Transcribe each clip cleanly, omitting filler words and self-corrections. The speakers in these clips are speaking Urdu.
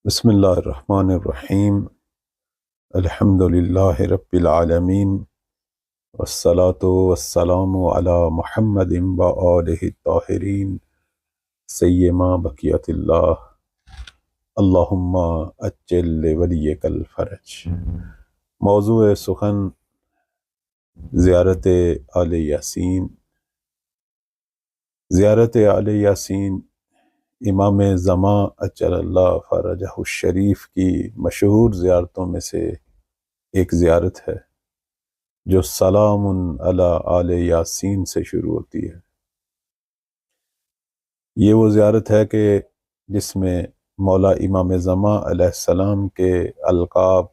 بسم اللہ الرحمن الرحیم۔ الحمد للہ رب العالمین، والصلاة والسلام علی محمد وآلہ الطاہرین سیما بقیت اللہ، اللہم اجل لولیک الفرج۔ موضوع سخن زیارت آل یاسین۔ زیارت آل یاسین امام زمان اجل اللہ فرجہ الشریف کی مشہور زیارتوں میں سے ایک زیارت ہے جو سلام علی آل یاسین سے شروع ہوتی ہے۔ یہ وہ زیارت ہے کہ جس میں مولا امام زمان علیہ السلام کے القاب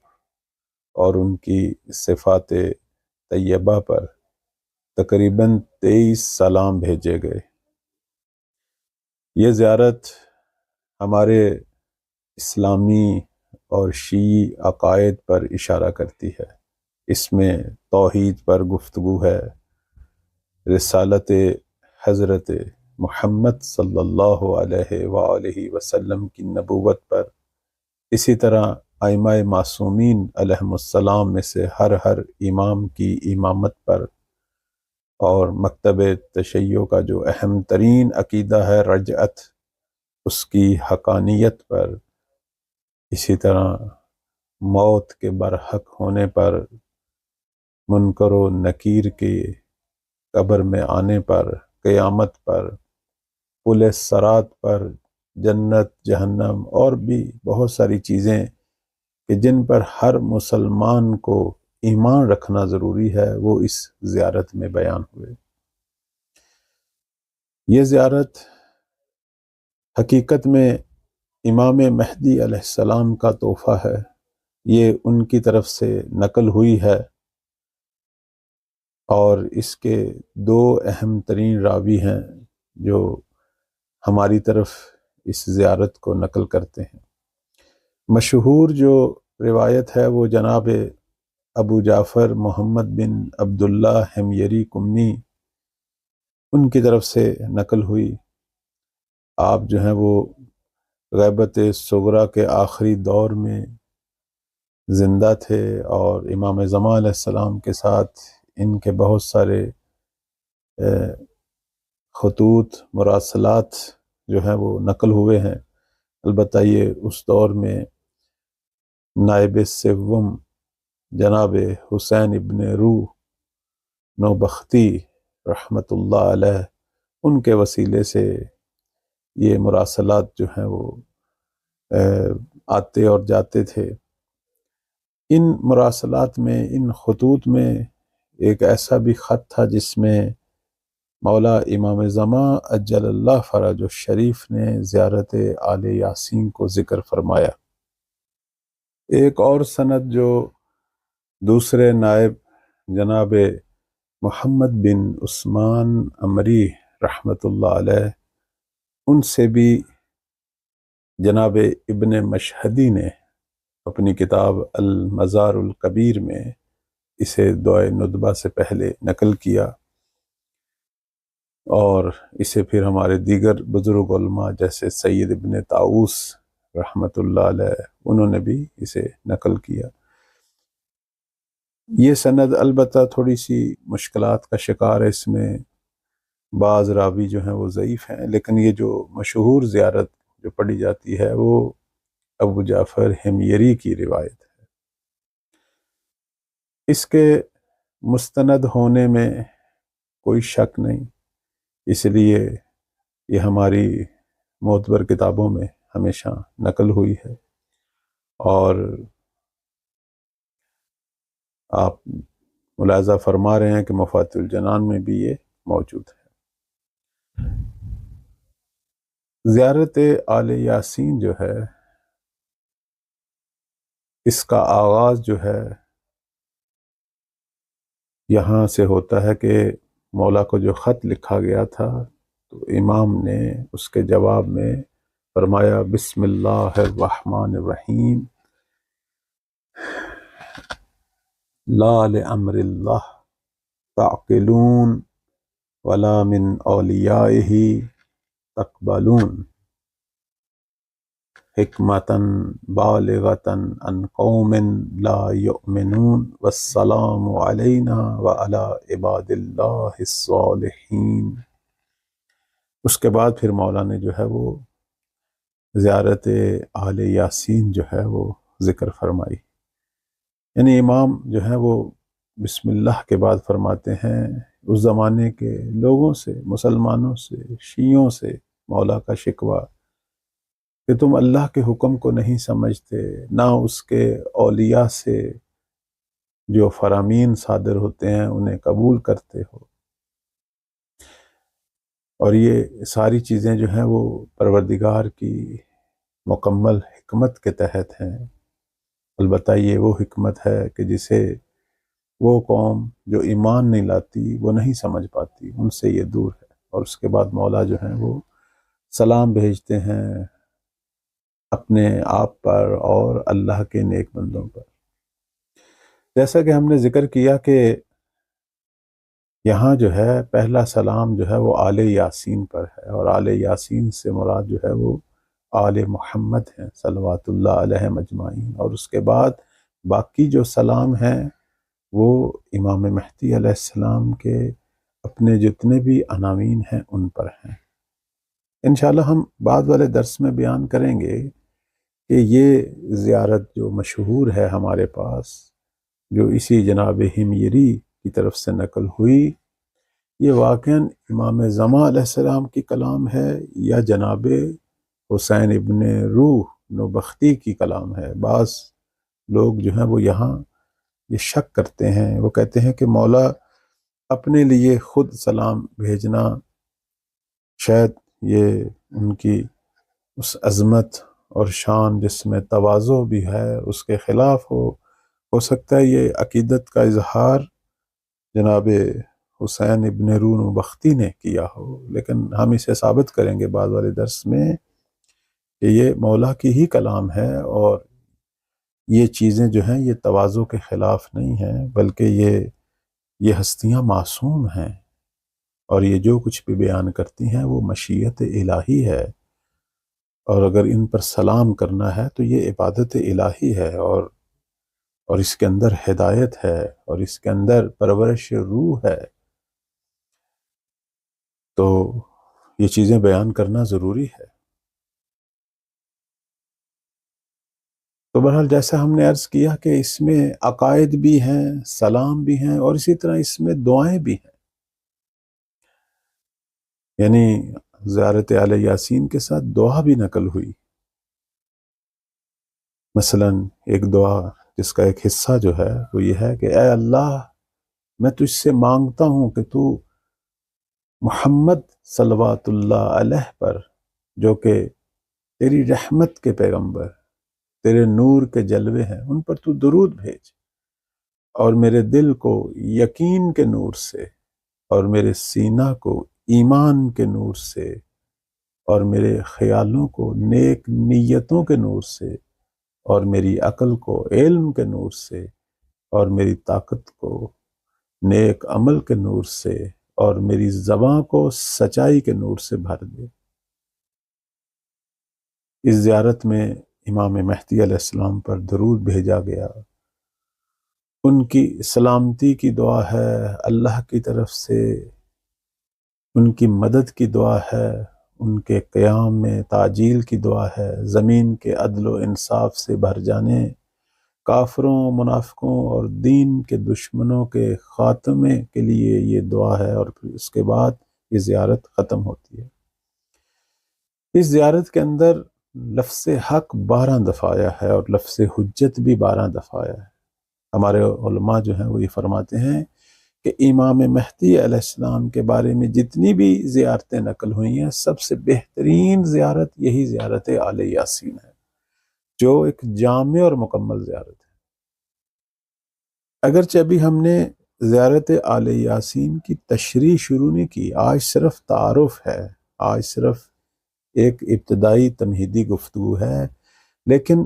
اور ان کی صفات طیبہ پر تقریباً 23 سلام بھیجے گئے۔ یہ زیارت ہمارے اسلامی اور شیعی عقائد پر اشارہ کرتی ہے۔ اس میں توحید پر گفتگو ہے، رسالت حضرت محمد صلی اللہ علیہ وآلہ وسلم کی نبوت پر، اسی طرح ائمہ معصومین علیہم السلام میں سے ہر امام کی امامت پر، اور مکتب تشیع کا جو اہم ترین عقیدہ ہے رجعت، اس کی حقانیت پر، اسی طرح موت کے برحق ہونے پر، منکر و نکیر کے قبر میں آنے پر، قیامت پر، پل صراط پر، جنت جہنم، اور بھی بہت ساری چیزیں کہ جن پر ہر مسلمان کو ایمان رکھنا ضروری ہے، وہ اس زیارت میں بیان ہوئے۔ یہ زیارت حقیقت میں امام مہدی علیہ السلام کا تحفہ ہے۔ یہ ان کی طرف سے نقل ہوئی ہے، اور اس کے دو اہم ترین راوی ہیں جو ہماری طرف اس زیارت کو نقل کرتے ہیں۔ مشہور جو روایت ہے وہ جناب ابو جعفر محمد بن عبداللہ حمیری کمی، ان کی طرف سے نقل ہوئی۔ آپ جو ہیں وہ غیبت صغریٰ کے آخری دور میں زندہ تھے، اور امام زمان علیہ السلام کے ساتھ ان کے بہت سارے خطوط مراسلات جو ہیں وہ نقل ہوئے ہیں۔ البتہ یہ اس دور میں نائب سوم جناب حسین ابن روح نوبختی رحمۃ اللہ علیہ، ان کے وسیلے سے یہ مراسلات جو ہیں وہ آتے اور جاتے تھے۔ ان مراسلات میں، ان خطوط میں ایک ایسا بھی خط تھا جس میں مولا امام زمان اجل اللہ فرج الشریف نے زیارت آل یاسین کو ذکر فرمایا۔ ایک اور سند جو دوسرے نائب جناب محمد بن عثمان عمری رحمۃ اللہ علیہ، ان سے بھی جناب ابن مشہدی نے اپنی کتاب المزار الکبیر میں اسے دعائے ندبہ سے پہلے نقل کیا، اور اسے پھر ہمارے دیگر بزرگ علماء جیسے سید ابن طاؤس رحمۃ اللہ علیہ، انہوں نے بھی اسے نقل کیا۔ یہ سند البتہ تھوڑی سی مشکلات کا شکار ہے، اس میں بعض راوی جو ہیں وہ ضعیف ہیں، لیکن یہ جو مشہور زیارت جو پڑھی جاتی ہے وہ ابو جعفر حمیری کی روایت ہے۔ اس کے مستند ہونے میں کوئی شک نہیں، اس لیے یہ ہماری معتبر کتابوں میں ہمیشہ نقل ہوئی ہے، اور آپ ملاحظہ فرما رہے ہیں کہ مفاتیح الجنان میں بھی یہ موجود ہے۔ زیارت آل یاسین جو ہے، اس کا آغاز جو ہے یہاں سے ہوتا ہے کہ مولا کو جو خط لکھا گیا تھا، تو امام نے اس کے جواب میں فرمایا بسم اللہ الرحمن الرحیم، لا لامر اللہ تعقلون ولا من اولیائہ تقبلون۔ حکمتن بالغتن ان قوم لا یؤمنون والسلام علینا وعلی عباد اللہ الصالحین۔ اس کے بعد پھر مولا نے جو ہے وہ زیارت آل یاسین جو ہے وہ ذکر فرمائی۔ یعنی امام جو ہے وہ بسم اللہ کے بعد فرماتے ہیں اس زمانے کے لوگوں سے، مسلمانوں سے، شیعوں سے مولا کا شکوہ کہ تم اللہ کے حکم کو نہیں سمجھتے، نہ اس کے اولیاء سے جو فرامین صادر ہوتے ہیں انہیں قبول کرتے ہو، اور یہ ساری چیزیں جو ہیں وہ پروردگار کی مکمل حکمت کے تحت ہیں۔ البتہ یہ وہ حکمت ہے کہ جسے وہ قوم جو ایمان نہیں لاتی وہ نہیں سمجھ پاتی، ان سے یہ دور ہے۔ اور اس کے بعد مولا جو ہیں وہ سلام بھیجتے ہیں اپنے آپ پر اور اللہ کے نیک بندوں پر۔ جیسا کہ ہم نے ذکر کیا کہ یہاں جو ہے پہلا سلام جو ہے وہ آل یاسین پر ہے، اور آل یاسین سے مراد جو ہے وہ آل محمد ہیں صلوات اللہ علیہم اجمعین، اور اس کے بعد باقی جو سلام ہیں وہ امام مہدی علیہ السلام کے اپنے جتنے بھی عناوین ہیں ان پر ہیں۔ انشاءاللہ ہم بعد والے درس میں بیان کریں گے کہ یہ زیارت جو مشہور ہے ہمارے پاس، جو اسی جناب ہمیری کی طرف سے نقل ہوئی، یہ واقعاً امام زمان علیہ السلام کی کلام ہے یا جناب حسین ابن روح نوبختی کی کلام ہے۔ بعض لوگ جو ہیں وہ یہاں یہ شک کرتے ہیں، وہ کہتے ہیں کہ مولا اپنے لیے خود سلام بھیجنا شاید یہ ان کی اس عظمت اور شان جس میں تواضع بھی ہے اس کے خلاف ہو سکتا ہے یہ عقیدت کا اظہار جناب حسین ابن روح بختی نے کیا ہو، لیکن ہم اسے ثابت کریں گے بعد والے درس میں کہ یہ مولا کی ہی کلام ہے، اور یہ چیزیں جو ہیں یہ تواضع کے خلاف نہیں ہیں، بلکہ یہ ہستیاں معصوم ہیں، اور یہ جو کچھ بھی بیان کرتی ہیں وہ مشیت الہی ہے، اور اگر ان پر سلام کرنا ہے تو یہ عبادت الہی ہے، اور اس کے اندر ہدایت ہے، اور اس کے اندر پرورش روح ہے، تو یہ چیزیں بیان کرنا ضروری ہے۔ تو بہرحال جیسا ہم نے عرض کیا کہ اس میں عقائد بھی ہیں، سلام بھی ہیں، اور اسی طرح اس میں دعائیں بھی ہیں۔ یعنی زیارت آل یاسین کے ساتھ دعا بھی نقل ہوئی۔ مثلا ایک دعا جس کا ایک حصہ جو ہے وہ یہ ہے کہ اے اللہ، میں تجھ سے مانگتا ہوں کہ تو محمد صلوات اللہ علیہ پر، جو کہ تیری رحمت کے پیغمبر، تیرے نور کے جلوے ہیں، ان پر تو درود بھیج، اور میرے دل کو یقین کے نور سے، اور میرے سینہ کو ایمان کے نور سے، اور میرے خیالوں کو نیک نیتوں کے نور سے، اور میری عقل کو علم کے نور سے، اور میری طاقت کو نیک عمل کے نور سے، اور میری زباں کو سچائی کے نور سے بھر دے۔ اس زیارت میں امام مہدی علیہ السلام پر درود بھیجا گیا، ان کی سلامتی کی دعا ہے، اللہ کی طرف سے ان کی مدد کی دعا ہے، ان کے قیام میں تعجیل کی دعا ہے، زمین کے عدل و انصاف سے بھر جانے، کافروں، منافقوں اور دین کے دشمنوں کے خاتمے کے لیے یہ دعا ہے، اور پھر اس کے بعد یہ زیارت ختم ہوتی ہے۔ اس زیارت کے اندر لفظ حق 12 دفعہ آیا ہے، اور لفظ حجت بھی 12 دفعہ آیا ہے۔ ہمارے علماء جو ہیں وہ یہ فرماتے ہیں کہ امام مہدی علیہ السلام کے بارے میں جتنی بھی زیارتیں نقل ہوئی ہیں، سب سے بہترین زیارت یہی زیارت آل یاسین ہے، جو ایک جامع اور مکمل زیارت ہے۔ اگرچہ ابھی ہم نے زیارت آل یاسین کی تشریح شروع نہیں کی، آج صرف تعارف ہے، آج صرف ایک ابتدائی تمہیدی گفتگو ہے، لیکن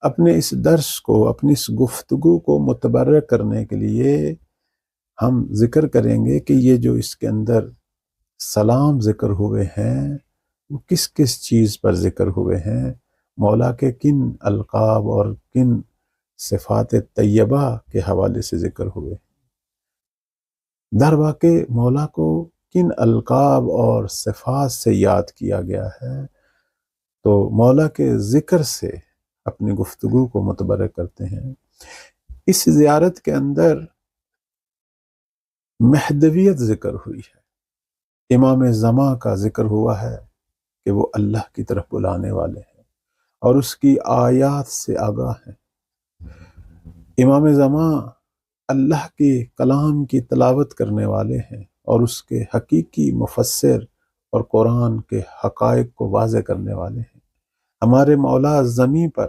اپنے اس درس کو، اپنی اس گفتگو کو متبرک کرنے کے لیے ہم ذکر کریں گے کہ یہ جو اس کے اندر سلام ذکر ہوئے ہیں وہ کس کس چیز پر ذکر ہوئے ہیں، مولا کے کن القاب اور کن صفات طیبہ کے حوالے سے ذکر ہوئے. در واقع مولا کو کن القاب اور صفات سے یاد کیا گیا ہے تو مولا کے ذکر سے اپنی گفتگو کو متبرک کرتے ہیں. اس زیارت کے اندر مہدویت ذکر ہوئی ہے، امام زماں کا ذکر ہوا ہے کہ وہ اللہ کی طرف بلانے والے ہیں اور اس کی آیات سے آگاہ ہیں. امام زماں اللہ کے کلام کی تلاوت کرنے والے ہیں اور اس کے حقیقی مفسر اور قرآن کے حقائق کو واضح کرنے والے ہیں. ہمارے مولا زمیں پر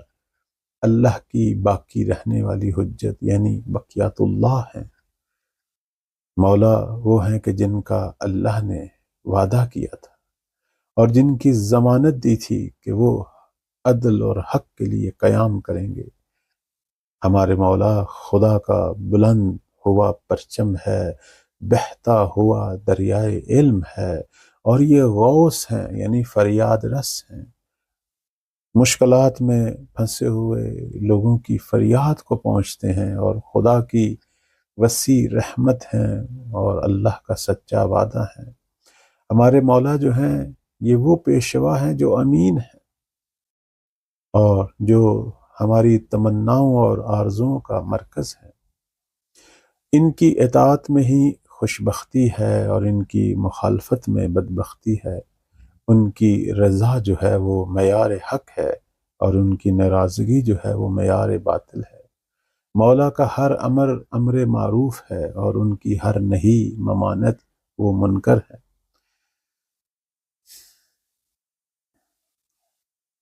اللہ کی باقی رہنے والی حجت یعنی بقیات اللہ ہیں. مولا وہ ہیں کہ جن کا اللہ نے وعدہ کیا تھا اور جن کی ضمانت دی تھی کہ وہ عدل اور حق کے لیے قیام کریں گے. ہمارے مولا خدا کا بلند ہوا پرچم ہے، بہتا ہوا دریائے علم ہے، اور یہ غوث ہیں یعنی فریاد رس ہیں. مشکلات میں پھنسے ہوئے لوگوں کی فریاد کو پہنچتے ہیں اور خدا کی وسیع رحمت ہیں اور اللہ کا سچا وعدہ ہے. ہمارے مولا جو ہیں یہ وہ پیشوا ہیں جو امین ہیں اور جو ہماری تمناؤں اور آرزوؤں کا مرکز ہے. ان کی اطاعت میں ہی خوشبختی ہے اور ان کی مخالفت میں بدبختی ہے. ان کی رضا جو ہے وہ معیار حق ہے اور ان کی ناراضگی جو ہے وہ معیار باطل ہے. مولا کا ہر امر معروف ہے اور ان کی ہر نہی ممانت وہ منکر ہے.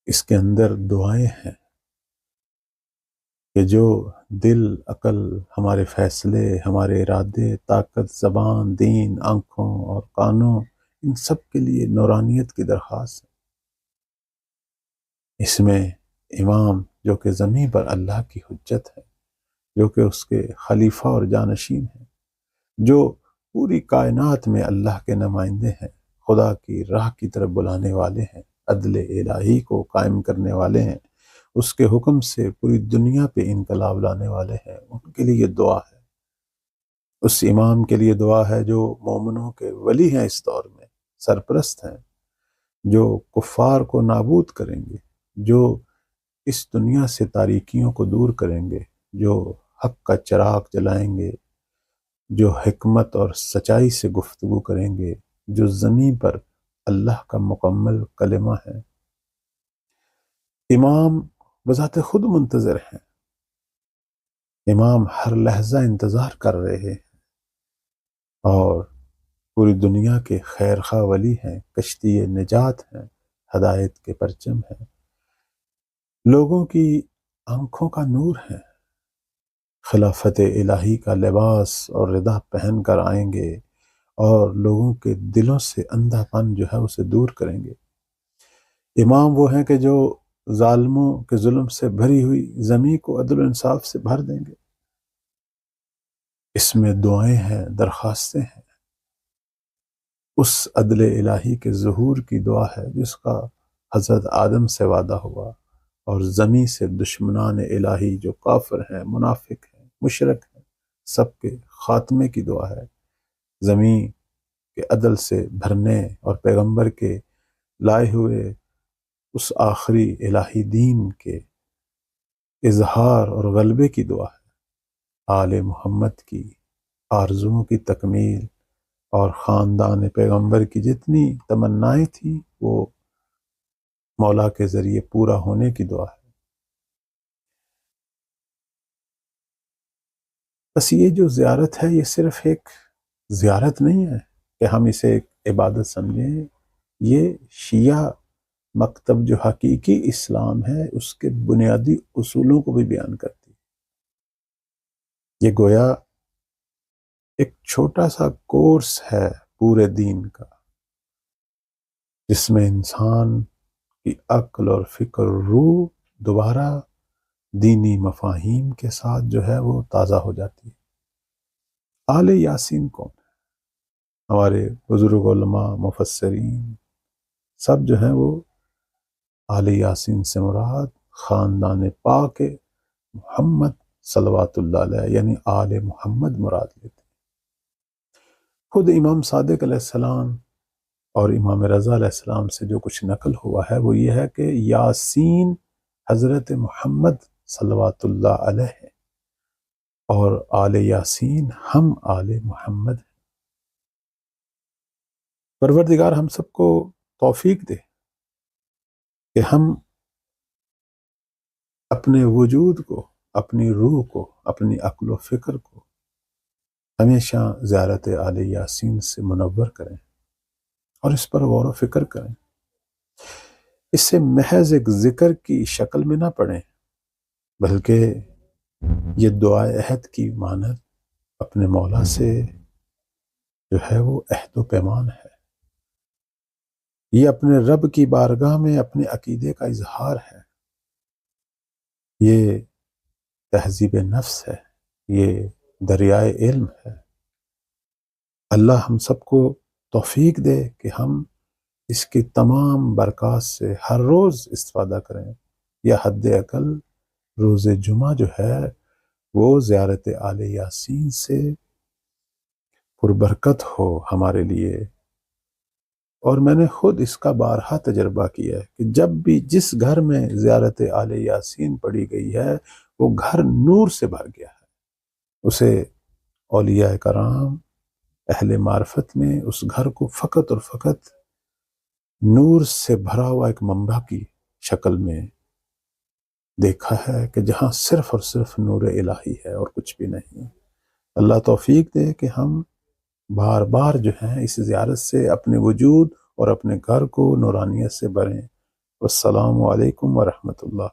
اس کے اندر دعائیں ہیں کہ جو دل، عقل، ہمارے فیصلے، ہمارے ارادے، طاقت، زبان، دین، آنکھوں اور کانوں، ان سب کے لیے نورانیت کی درخواست ہے. اس میں امام جو کہ زمین پر اللہ کی حجت ہے، جو کہ اس کے خلیفہ اور جانشین ہیں، جو پوری کائنات میں اللہ کے نمائندے ہیں، خدا کی راہ کی طرف بلانے والے ہیں، عدل الہی کو قائم کرنے والے ہیں، اس کے حکم سے پوری دنیا پہ انقلاب لانے والے ہیں. ان کے لیے دعا ہے. اس امام کے لیے دعا ہے جو مومنوں کے ولی ہیں، اس دور میں سرپرست ہیں، جو کفار کو نابود کریں گے، جو اس دنیا سے تاریکیوں کو دور کریں گے، جو حق کا چراغ جلائیں گے، جو حکمت اور سچائی سے گفتگو کریں گے، جو زمین پر اللہ کا مکمل کلمہ ہے. امام بذات خود منتظر ہیں. امام ہر لحظہ انتظار کر رہے ہیں اور پوری دنیا کے خیر خواہ ولی ہیں، کشتی نجات ہیں، ہدایت کے پرچم ہیں، لوگوں کی آنکھوں کا نور ہیں. خلافت الہی کا لباس اور ردا پہن کر آئیں گے اور لوگوں کے دلوں سے اندھا پن جو ہے اسے دور کریں گے. امام وہ ہیں کہ جو ظالموں کے ظلم سے بھری ہوئی زمین کو عدل و انصاف سے بھر دیں گے. اس میں دعائیں ہیں، درخواستیں ہیں. اس عدل الہی کے ظہور کی دعا ہے جس کا حضرت آدم سے وعدہ ہوا اور زمین سے دشمنان الہی جو کافر ہیں، منافق ہیں، مشرک ہیں، سب کے خاتمے کی دعا ہے. زمین کے عدل سے بھرنے اور پیغمبر کے لائے ہوئے اس آخری الہی دین کے اظہار اور غلبے کی دعا ہے. آل محمد کی آرزوؤں کی تکمیل اور خاندان پیغمبر کی جتنی تمنائیں تھیں وہ مولا کے ذریعے پورا ہونے کی دعا ہے. بس یہ جو زیارت ہے یہ صرف ایک زیارت نہیں ہے کہ ہم اسے ایک عبادت سمجھیں. یہ شیعہ مکتب جو حقیقی اسلام ہے اس کے بنیادی اصولوں کو بھی بیان کرتی ہے. یہ گویا ایک چھوٹا سا کورس ہے پورے دین کا جس میں انسان کی عقل اور فکر اور روح دوبارہ دینی مفاہیم کے ساتھ جو ہے وہ تازہ ہو جاتی ہے. آل یاسین کون ہے؟ ہمارے بزرگ علماء، مفسرین سب جو ہیں وہ آل یاسین سے مراد خاندان پاک محمد صلوات اللہ علیہ یعنی آل محمد مراد لیتے ہیں۔ خود امام صادق علیہ السلام اور امام رضا علیہ السلام سے جو کچھ نقل ہوا ہے وہ یہ ہے کہ یاسین حضرت محمد صلوات اللہ علیہ ہیں اور آل یاسین ہم آل محمد ہیں۔ پروردگار ہم سب کو توفیق دے کہ ہم اپنے وجود کو، اپنی روح کو، اپنی عقل و فکر کو ہمیشہ زیارت آل یاسین سے منور کریں اور اس پر غور و فکر کریں۔ اس سے محض ایک ذکر کی شکل میں نہ پڑھیں بلکہ یہ دعائے عہد کی مانند اپنے مولا سے جو ہے وہ عہد و پیمان ہے، یہ اپنے رب کی بارگاہ میں اپنے عقیدے کا اظہار ہے، یہ تہذیب نفس ہے، یہ دریائے علم ہے۔ اللہ ہم سب کو توفیق دے کہ ہم اس کی تمام برکات سے ہر روز استفادہ کریں، یا حد اقل روز جمعہ جو ہے وہ زیارت آل یاسین سے پربرکت ہو ہمارے لیے۔ اور میں نے خود اس کا بارہا تجربہ کیا ہے کہ جب بھی جس گھر میں زیارت آل یاسین پڑھی گئی ہے وہ گھر نور سے بھر گیا ہے، اسے اولیاء کرام اہل معرفت نے اس گھر کو فقط اور فقط نور سے بھرا ہوا ایک منبع کی شکل میں دیکھا ہے کہ جہاں صرف اور صرف نور الہی ہے اور کچھ بھی نہیں۔ اللہ توفیق دے کہ ہم بار بار جو ہیں اس زیارت سے اپنے وجود اور اپنے گھر کو نورانیت سے بھریں۔ والسلام علیکم ورحمۃ اللہ۔